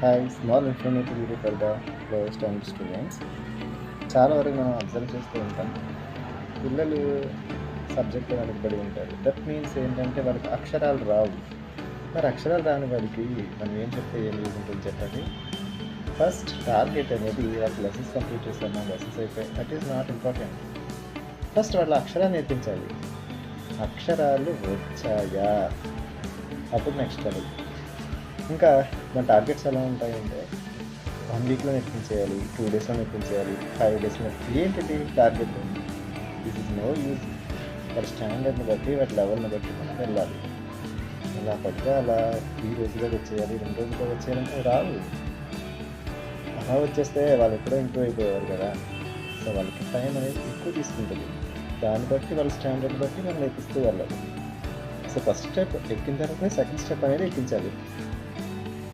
Hi small informative video for the first and students. చాలా వరకు మనం అబ్జర్వ్ చేస్తూ ఉంటాం, పిల్లలు సబ్జెక్ట్ వెనకబడి ఉంటారు. దట్ మీన్స్ ఏంటంటే వాళ్ళకి అక్షరాలు రావు. మరి అక్షరాలు రాని వాడికి మనం ఏం చెప్తే ఏం యూజ్ ఉంటుంది చెప్పండి. ఫస్ట్ టార్గెట్ అనేది వాళ్ళకి లెసన్స్ కంప్లీట్ చేస్తాను, లెసన్స్ అయిపోయి that is not important. First వాళ్ళ అక్షరాలు నేర్పించాలి. అక్షరాలు వచ్చాయా అప్పుడు నెక్స్ట్ లెవెల్. ఇంకా మన టార్గెట్స్ ఎలా ఉంటాయంటే 1 వీక్లో నేర్పించేయాలి, 2 డేస్లో నేర్పించేయాలి, 5 డేస్లో. ఏంటిది target? This is no use. వాటి స్టాండర్డ్ని బట్టి వాటి లెవెల్ని బట్టి మనం వెళ్ళాలి. అలా పడితే అలా ఈ రోజులో వచ్చేయాలి, 2 రోజుల్లో వచ్చేయాలంటే రావు. అలా వచ్చేస్తే వాళ్ళు ఎప్పుడో ఇంప్రూవ్ అయిపోయేవారు కదా. సో వాళ్ళకి టైం అనేది ఎక్కువ తీసుకుంటుంది. దాన్ని బట్టి వాళ్ళ స్టాండర్డ్ బట్టి మనం నేర్పిస్తూ వెళ్ళాలి. సో ఫస్ట్ స్టెప్ ఎక్కిన తర్వాతనే సెకండ్ స్టెప్ అనేది ఎక్కించాలి.